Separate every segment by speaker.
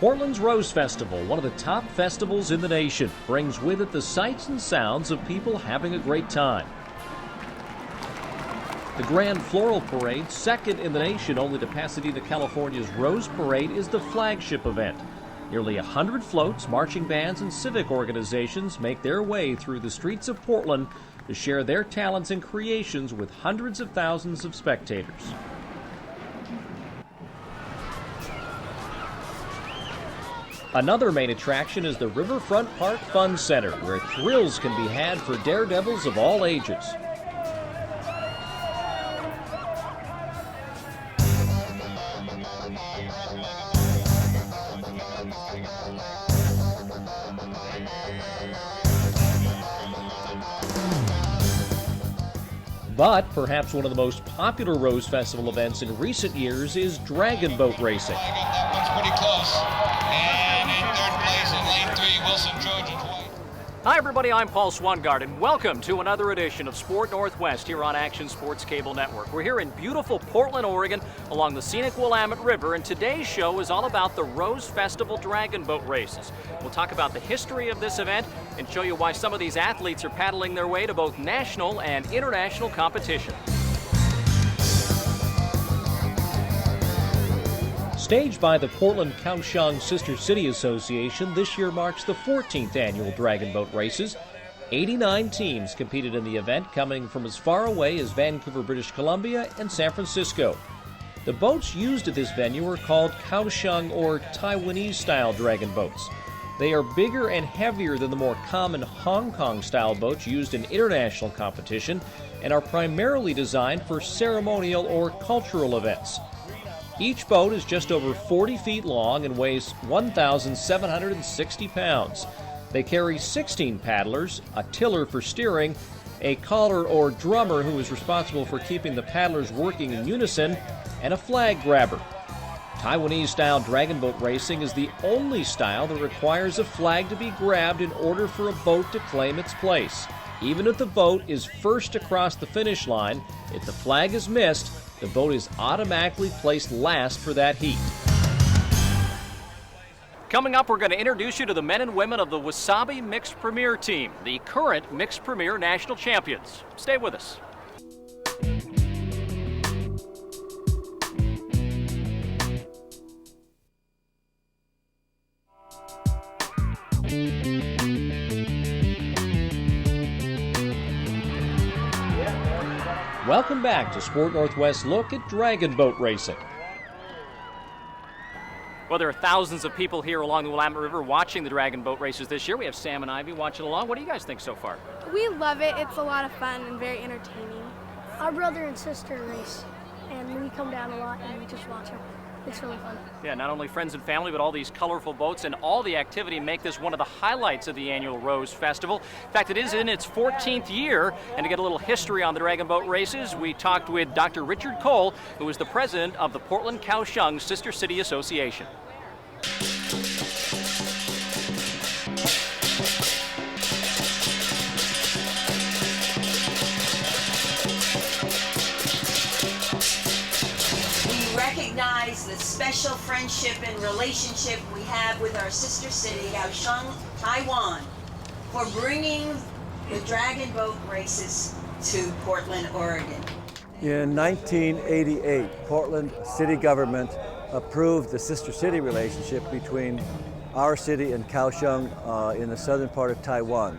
Speaker 1: Portland's Rose Festival, one of the top festivals in the nation, brings with it the sights and sounds of people having a great time. The Grand Floral Parade, second in the nation only to Pasadena, California's Rose Parade, is the flagship event. Nearly 100 floats, marching bands, and civic organizations make their way through the streets of Portland to share their talents and creations with hundreds of thousands of spectators. Another main attraction is the Riverfront Park Fun Center, where thrills can be had for daredevils of all ages. But perhaps one of the most popular Rose Festival events in recent years is Dragonboat racing.
Speaker 2: That one's pretty close. And in third place in lane 3, Wilson Trojans White.
Speaker 3: Hi everybody, I'm Paul Swangard, and welcome to another edition of Sport Northwest here on Action Sports Cable Network. We're here in beautiful Portland, Oregon, along the scenic Willamette River, and today's show is all about the Rose Festival Dragonboat races. We'll talk about the history of this event and show you why some of these athletes are paddling their way to both national and international competition.
Speaker 1: Staged by the Portland Kaohsiung Sister City Association, this year marks the 14th annual Dragonboat races. 89 teams competed in the event, coming from as far away as Vancouver, British Columbia, and San Francisco. The boats used at this venue are called Kaohsiung or Taiwanese-style dragon boats. They are bigger and heavier than the more common Hong Kong-style boats used in international competition and are primarily designed for ceremonial or cultural events. Each boat is just over 40 feet long and weighs 1,760 pounds. They carry 16 paddlers, a tiller for steering, a caller or drummer who is responsible for keeping the paddlers working in unison, and a flag grabber. Taiwanese-style dragonboat racing is the only style that requires a flag to be grabbed in order for a boat to claim its place. Even if the boat is first across the finish line, if the flag is missed, the boat is automatically placed last for that heat.
Speaker 3: Coming up, we're going to introduce you to the men and women of the Wasabi Mixed Premier Team, the current Mixed Premier National Champions. Stay with us.
Speaker 1: Welcome back to Sport Northwest's look at Dragonboat racing.
Speaker 3: Well, there are thousands of people here along the Willamette River watching the Dragonboat races this year. We have Sam and Ivy watching along. What do you guys think so far?
Speaker 4: We love it. It's a lot of fun and very entertaining.
Speaker 5: Our brother and sister race, and we come down a lot and we just watch them. It's really fun.
Speaker 3: Yeah, not only friends and family, but all these colorful boats and all the activity make this one of the highlights of the annual Rose Festival. In fact, it is in its 14th year, and to get a little history on the Dragonboat races, we talked with Dr. Richard Cole, who is the president of the Portland Kaohsiung Sister City Association.
Speaker 6: Recognize the special friendship and relationship we have with our sister city, Kaohsiung, Taiwan, for bringing the Dragonboat races to Portland, Oregon.
Speaker 7: In 1988, Portland city government approved the sister city relationship between our city and Kaohsiung in the southern part of Taiwan.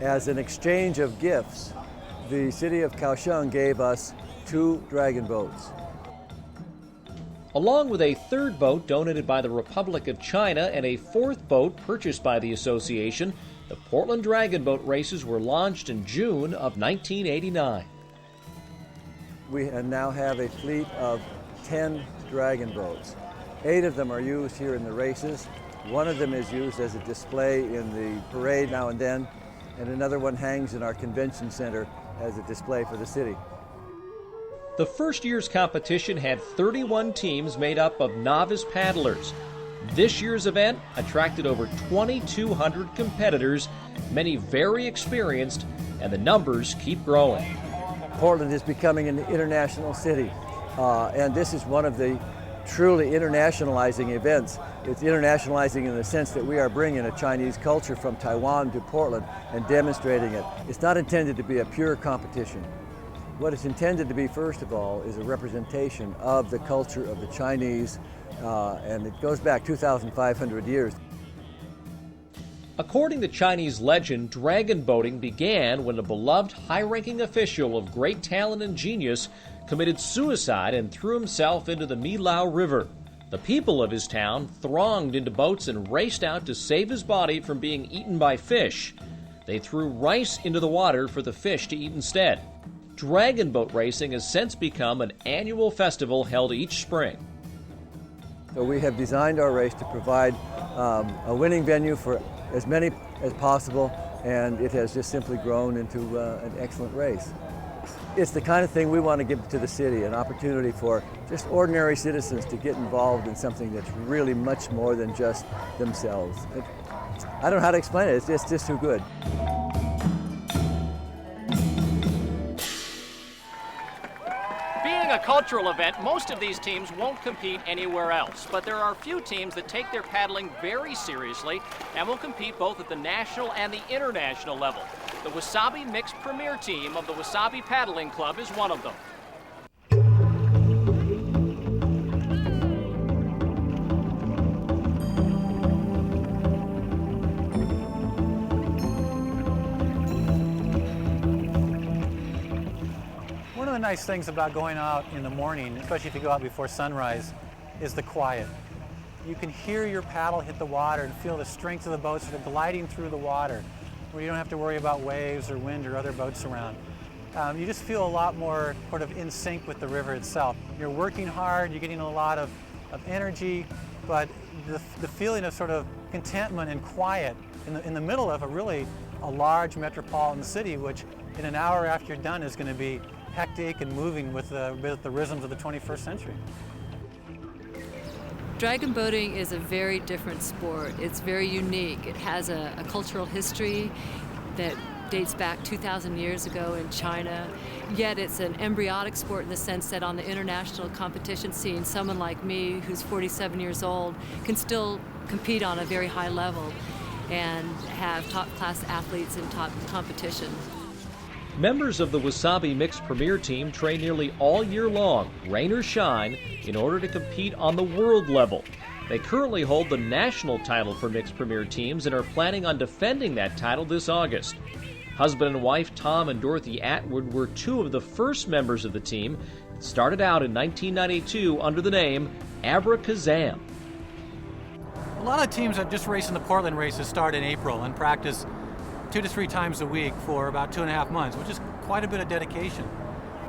Speaker 7: As an exchange of gifts, the city of Kaohsiung gave us 2 dragon boats.
Speaker 1: Along with a third boat donated by the Republic of China and a fourth boat purchased by the association, the Portland Dragonboat races were launched in June of 1989.
Speaker 7: We now have a fleet of 10 dragon boats. 8 of them are used here in the races. 1 of them is used as a display in the parade now and then, and another one hangs in our convention center as a display for the city.
Speaker 1: The first year's competition had 31 teams made up of novice paddlers. This year's event attracted over 2,200 competitors, many very experienced, and the numbers keep growing.
Speaker 7: Portland is becoming an international city, and this is one of the truly internationalizing events. It's internationalizing in the sense that we are bringing a Chinese culture from Taiwan to Portland and demonstrating it. It's not intended to be a pure competition. What it's intended to be, first of all, is a representation of the culture of the Chinese, and it goes back 2,500 years.
Speaker 1: According to Chinese legend, dragon boating began when a beloved high-ranking official of great talent and genius committed suicide and threw himself into the Milao River. The people of his town thronged into boats and raced out to save his body from being eaten by fish. They threw rice into the water for the fish to eat instead. Dragon boat racing has since become an annual festival held each spring.
Speaker 7: So we have designed our race to provide a winning venue for as many as possible, and it has just simply grown into an excellent race. It's the kind of thing we want to give to the city, an opportunity for just ordinary citizens to get involved in something that's really much more than just themselves. I don't know how to explain it, it's just too good.
Speaker 3: Being a cultural event, most of these teams won't compete anywhere else, but there are a few teams that take their paddling very seriously and will compete both at the national and the international level. The Wasabi Mixed Premier Team of the Wasabi Paddling Club is one of them.
Speaker 8: One of the nice things about going out in the morning, especially if you go out before sunrise, is the quiet. You can hear your paddle hit the water and feel the strength of the boats that are gliding through the water, where you don't have to worry about waves or wind or other boats around. You just feel a lot more sort of in sync with the river itself. You're working hard, you're getting a lot of energy, but the feeling of sort of contentment and quiet in the middle of a large metropolitan city, which in an hour after you're done is going to be hectic and moving with the rhythms of the 21st century.
Speaker 9: Dragon boating is a very different sport. It's very unique. It has a cultural history that dates back 2,000 years ago in China, yet it's an embryonic sport in the sense that on the international competition scene, someone like me, who's 47 years old, can still compete on a very high level and have top-class athletes in top competition.
Speaker 1: Members of the Wasabi Mixed Premier Team train nearly all year long, rain or shine, in order to compete on the world level. They currently hold the national title for Mixed Premier Teams and are planning on defending that title this August. Husband and wife Tom and Dorothy Atwood were two of the first members of the team. It started out in 1992 under the name Abracazam.
Speaker 8: A lot of teams that just race in the Portland races start in April and practice 2 to 3 times a week for about 2.5 months, which is quite a bit of dedication.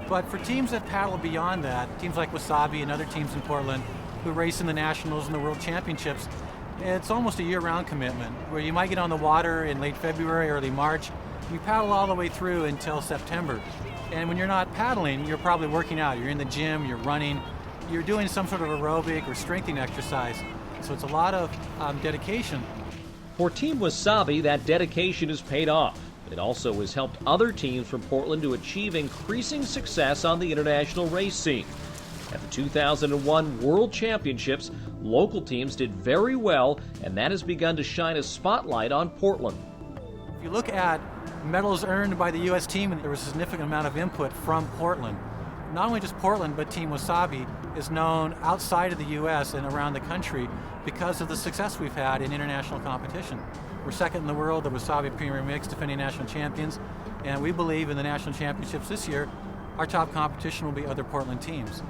Speaker 8: But for teams that paddle beyond that, teams like Wasabi and other teams in Portland who race in the Nationals and the World Championships, it's almost a year-round commitment, where you might get on the water in late February, early March. You paddle all the way through until September. And when you're not paddling, you're probably working out. You're in the gym, you're running, you're doing some sort of aerobic or strengthening exercise. So it's a lot of dedication.
Speaker 1: For Team Wasabi, that dedication has paid off. It also has helped other teams from Portland to achieve increasing success on the international race scene. At the 2001 World Championships, local teams did very well, and that has begun to shine a spotlight on Portland.
Speaker 8: If you look at medals earned by the U.S. team, there was a significant amount of input from Portland. Not only just Portland, but Team Wasabi is known outside of the U.S. and around the country because of the success we've had in international competition. We're second in the world, the Wasabi Premier Mix, defending national champions, and we believe in the national championships this year, our top competition will be other Portland teams.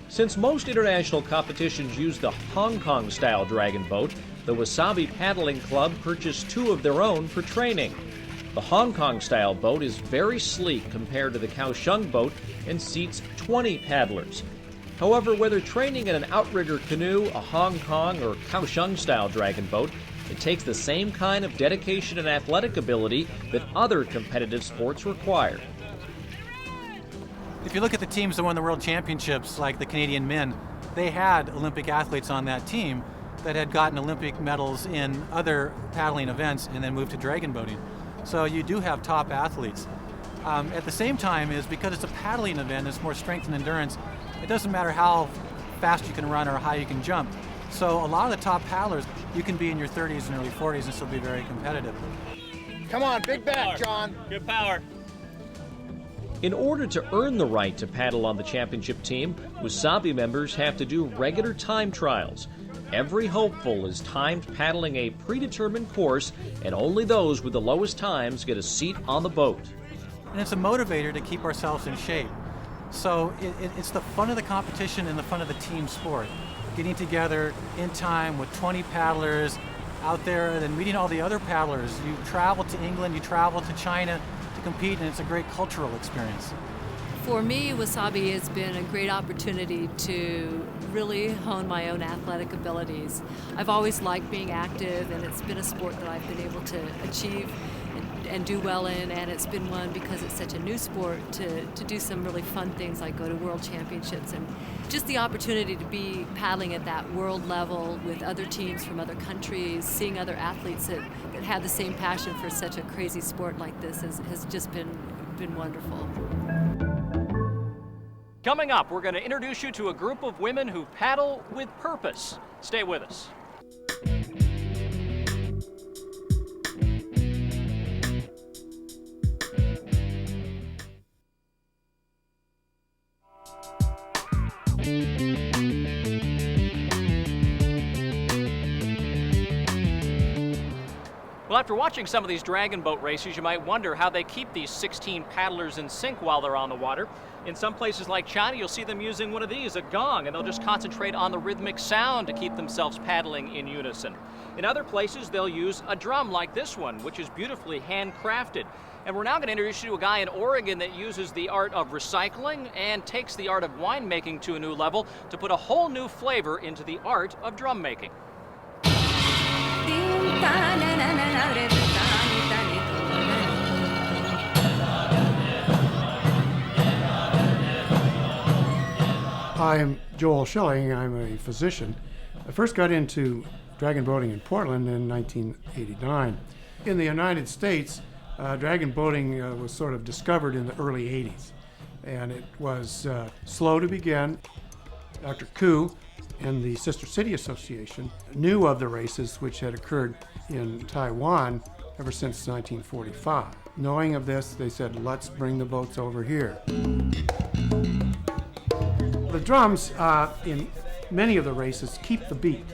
Speaker 1: Since most international competitions use the Hong Kong-style dragon boat, the Wasabi Paddling Club purchased 2 of their own for training. The Hong Kong-style boat is very sleek compared to the Kaohsiung boat and seats 20 paddlers. However, whether training in an outrigger canoe, a Hong Kong or Kaohsiung-style dragon boat, it takes the same kind of dedication and athletic ability that other competitive sports require.
Speaker 8: If you look at the teams that won the World Championships, like the Canadian men, they had Olympic athletes on that team that had gotten Olympic medals in other paddling events and then moved to dragon boating. So you do have top athletes. At the same time, is because it's a paddling event, it's more strength and endurance, it doesn't matter how fast you can run or how high you can jump. So a lot of the top paddlers, you can be in your 30s and early 40s and still be very competitive.
Speaker 10: Come on, big back, John.
Speaker 3: Good power.
Speaker 1: In order to earn the right to paddle on the championship team, Wasabi members have to do regular time trials. Every hopeful is timed paddling a predetermined course, and only those with the lowest times get a seat on the boat.
Speaker 8: And it's a motivator to keep ourselves in shape. So it's the fun of the competition and the fun of the team sport. Getting together in time with 20 paddlers out there and then meeting all the other paddlers. You travel to England, you travel to China to compete, and it's a great cultural experience.
Speaker 9: For me, Wasabi has been a great opportunity to really hone my own athletic abilities. I've always liked being active, and it's been a sport that I've been able to achieve and do well in, and it's been one, because it's such a new sport, to do some really fun things like go to world championships, and just the opportunity to be paddling at that world level with other teams from other countries, seeing other athletes that have the same passion for such a crazy sport like this has just been wonderful.
Speaker 3: Coming up, we're going to introduce you to a group of women who paddle with purpose. Stay with us. Well, after watching some of these Dragonboat races, you might wonder how they keep these 16 paddlers in sync while they're on the water. In some places like China, you'll see them using one of these, a gong, and they'll just concentrate on the rhythmic sound to keep themselves paddling in unison. In other places, they'll use a drum like this one, which is beautifully handcrafted. And we're now going to introduce you to a guy in Oregon that uses the art of recycling and takes the art of winemaking to a new level to put a whole new flavor into the art of drum making.
Speaker 11: I'm Joel Schilling. I'm a physician. I first got into dragon boating in Portland in 1989. In the United States, dragon boating was sort of discovered in the early 80s, and it was slow to begin. Dr. Koo and the Sister City Association knew of the races which had occurred in Taiwan ever since 1945. Knowing of this, they said, let's bring the boats over here. The drums in many of the races keep the beat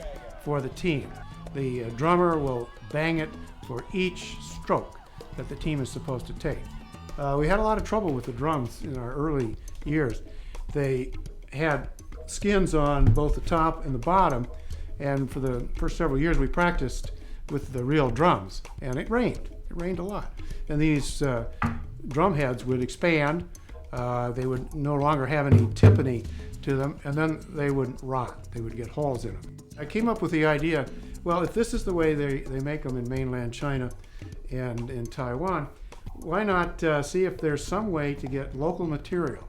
Speaker 11: for the team. The drummer will bang it for each stroke that the team is supposed to take. We had a lot of trouble with the drums in our early years. They had skins on both the top and the bottom, and for the first several years we practiced with the real drums, and it rained a lot. And these drum heads would expand, they would no longer have any timpani to them, and then they would rot, they would get holes in them. I came up with the idea, well, if this is the way they make them in mainland China and in Taiwan, why not see if there's some way to get local materials?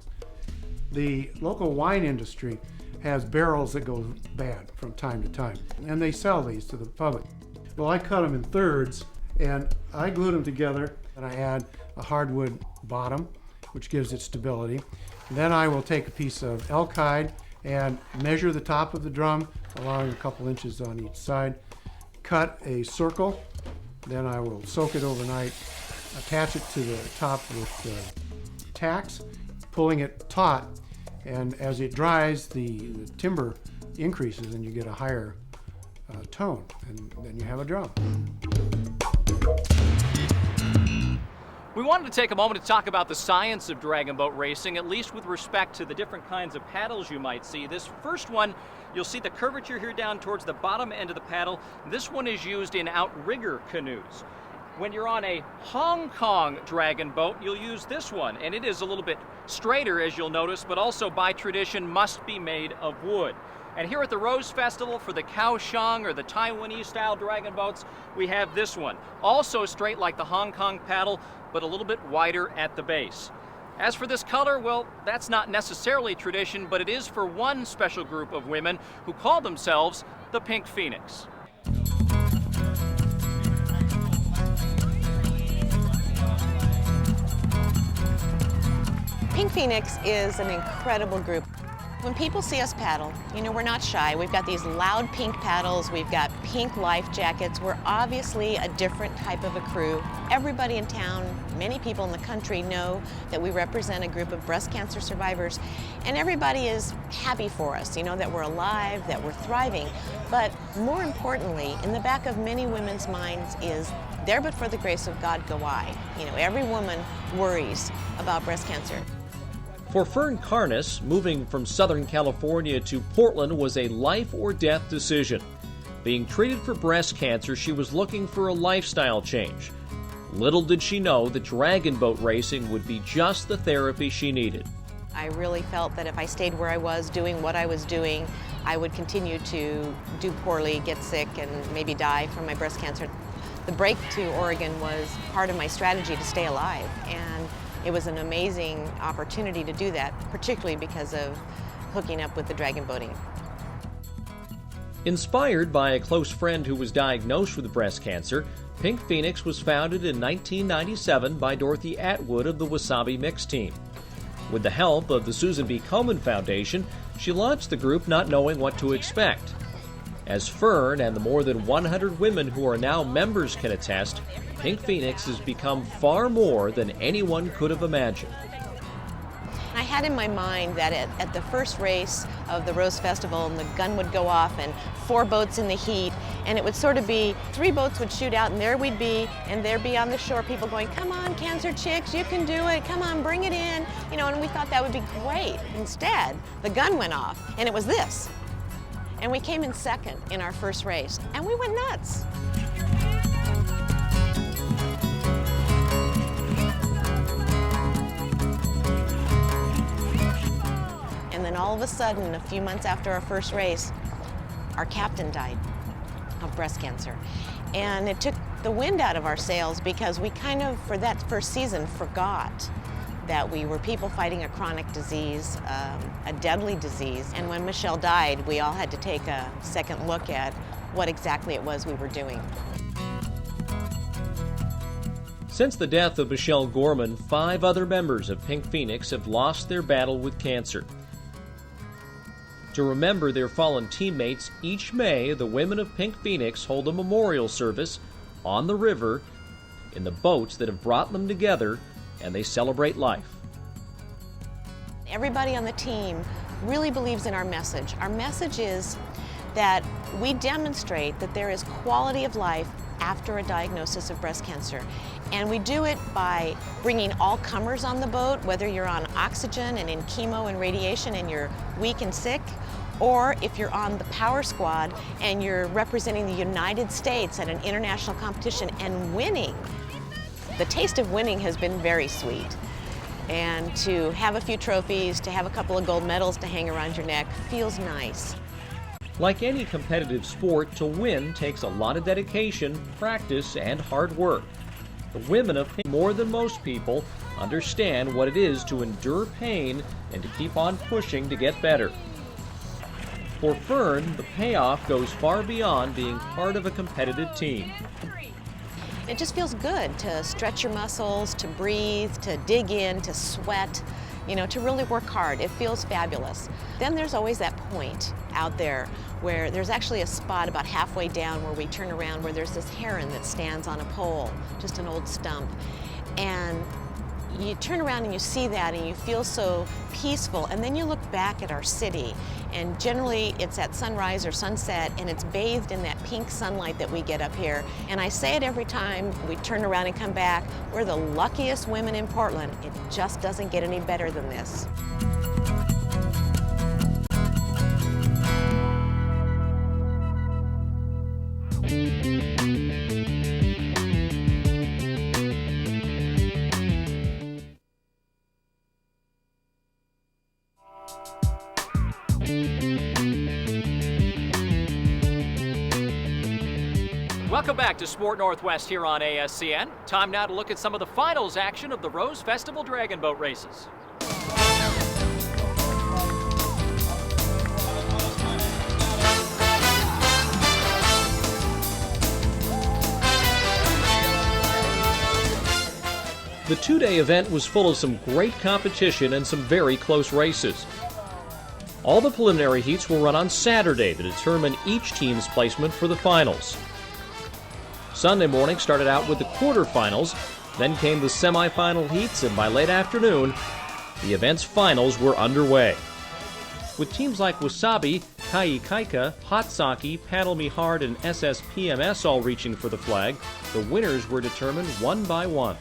Speaker 11: The local wine industry has barrels that go bad from time to time, and they sell these to the public. Well, I cut them in thirds, and I glued them together, and I add a hardwood bottom, which gives it stability. Then I will take a piece of elk hide and measure the top of the drum, allowing a couple inches on each side. Cut a circle, then I will soak it overnight, attach it to the top with tacks, pulling it taut, and as it dries, the timber increases and you get a higher tone, and then you have a drum.
Speaker 3: We wanted to take a moment to talk about the science of dragonboat racing, at least with respect to the different kinds of paddles you might see. This first one, you'll see the curvature here down towards the bottom end of the paddle. This one is used in outrigger canoes. When you're on a Hong Kong dragon boat, you'll use this one, and it is a little bit straighter, as you'll notice, but also by tradition must be made of wood. And here at the Rose Festival for the Kaohsiung or the Taiwanese style dragon boats, we have this one. Also straight like the Hong Kong paddle, but a little bit wider at the base. As for this color, well, that's not necessarily tradition, but it is for one special group of women who call themselves the Pink Phoenix.
Speaker 12: Pink Phoenix is an incredible group. When people see us paddle, you know, we're not shy. We've got these loud pink paddles, we've got pink life jackets. We're obviously a different type of a crew. Everybody in town, many people in the country know that we represent a group of breast cancer survivors, and everybody is happy for us, you know, that we're alive, that we're thriving. But more importantly, in the back of many women's minds is, there but for the grace of God go I. You know, every woman worries about breast cancer.
Speaker 1: For Fern Carnes, moving from Southern California to Portland was a life or death decision. Being treated for breast cancer, she was looking for a lifestyle change. Little did she know that Dragonboat racing would be just the therapy she needed.
Speaker 12: I really felt that if I stayed where I was doing what I was doing, I would continue to do poorly, get sick, and maybe die from my breast cancer. The break to Oregon was part of my strategy to stay alive, and it was an amazing opportunity to do that, particularly because of hooking up with the dragon boating.
Speaker 1: Inspired by a close friend who was diagnosed with breast cancer, Pink Phoenix was founded in 1997 by Dorothy Atwood of the Wasabi Mix team. With the help of the Susan B. Komen Foundation, she launched the group not knowing what to expect. As Fern and the more than 100 women who are now members can attest, Pink Phoenix has become far more than anyone could have imagined.
Speaker 12: I had in my mind that at the first race of the Rose Festival, and the gun would go off and 4 boats in the heat, and it would sort of be 3 boats would shoot out, and there we'd be, and there'd be on the shore people going, "Come on, Cancer Chicks, you can do it, come on, bring it in," you know, and we thought that would be great. Instead, the gun went off, and it was this. And we came in second in our first race, and we went nuts. And then all of a sudden, a few months after our first race, our captain died of breast cancer. And it took the wind out of our sails because we kind of, for that first season, forgot that we were people fighting a chronic disease, a deadly disease. And when Michelle died, we all had to take a second look at what exactly it was we were doing.
Speaker 1: Since the death of Michelle Gorman, 5 other members of Pink Phoenix have lost their battle with cancer. To remember their fallen teammates, each May, the women of Pink Phoenix hold a memorial service on the river in the boats that have brought them together, and they celebrate life.
Speaker 12: Everybody on the team really believes in our message. Our message is that we demonstrate that there is quality of life after a diagnosis of breast cancer. And we do it by bringing all comers on the boat, whether you're on oxygen and in chemo and radiation and you're weak and sick, or if you're on the power squad and you're representing the United States at an international competition and winning. The taste of winning has been very sweet. And to have a few trophies, to have a couple of gold medals to hang around your neck feels nice.
Speaker 1: Like any competitive sport, to win takes a lot of dedication, practice, and hard work. The women of Pink, more than most people, understand what it is to endure pain and to keep on pushing to get better. For Fern, the payoff goes far beyond being part of a competitive team.
Speaker 12: It just feels good to stretch your muscles, to breathe, to dig in, to sweat, you know, to really work hard. It feels fabulous. Then there's always that point out there where there's actually a spot about halfway down where we turn around where there's this heron that stands on a pole, just an old stump. And you turn around and you see that and you feel so peaceful, and then you look back at our city, and generally it's at sunrise or sunset and it's bathed in that pink sunlight that we get up here. And I say it every time we turn around and come back, we're the luckiest women in Portland. It just doesn't get any better than this.
Speaker 3: Welcome back to Sport Northwest here on ASCN. Time now to look at some of the finals action of the Rose Festival Dragonboat races.
Speaker 1: The 2-day event was full of some great competition and some very close races. All the preliminary heats will run on Saturday to determine each team's placement for the finals. Sunday morning started out with the quarterfinals, then came the semifinal heats, and by late afternoon, the event's finals were underway. With teams like Wasabi, Kai Kaika, Hot Sake, Paddle Me Hard, and SSPMS all reaching for the flag, the winners were determined one by one.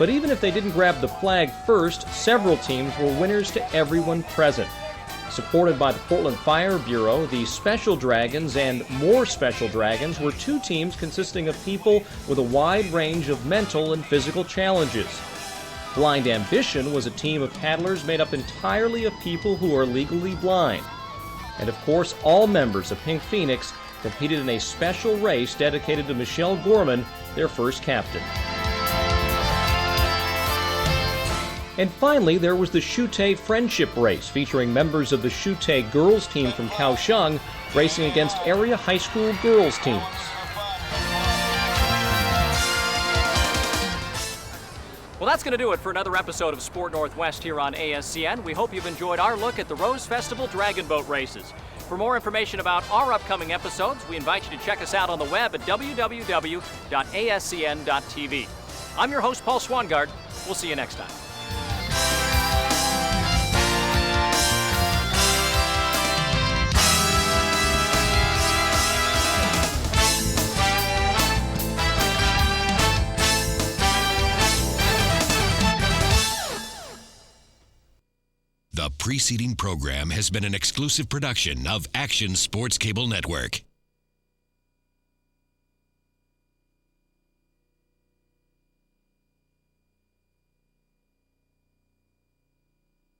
Speaker 1: But even if they didn't grab the flag first, several teams were winners to everyone present. Supported by the Portland Fire Bureau, the Special Dragons and More Special Dragons were two teams consisting of people with a wide range of mental and physical challenges. Blind Ambition was a team of paddlers made up entirely of people who are legally blind. And of course, all members of Pink Phoenix competed in a special race dedicated to Michelle Gorman, their first captain. And finally, there was the Shute Friendship Race, featuring members of the Shute girls team from Kaohsiung racing against area high school girls teams.
Speaker 3: Well, that's going to do it for another episode of Sport Northwest here on ASCN. We hope you've enjoyed our look at the Rose Festival Dragonboat races. For more information about our upcoming episodes, we invite you to check us out on the web at www.ascn.tv. I'm your host, Paul Swangard. We'll see you next time.
Speaker 13: The preceding program has been an exclusive production of Action Sports Cable Network.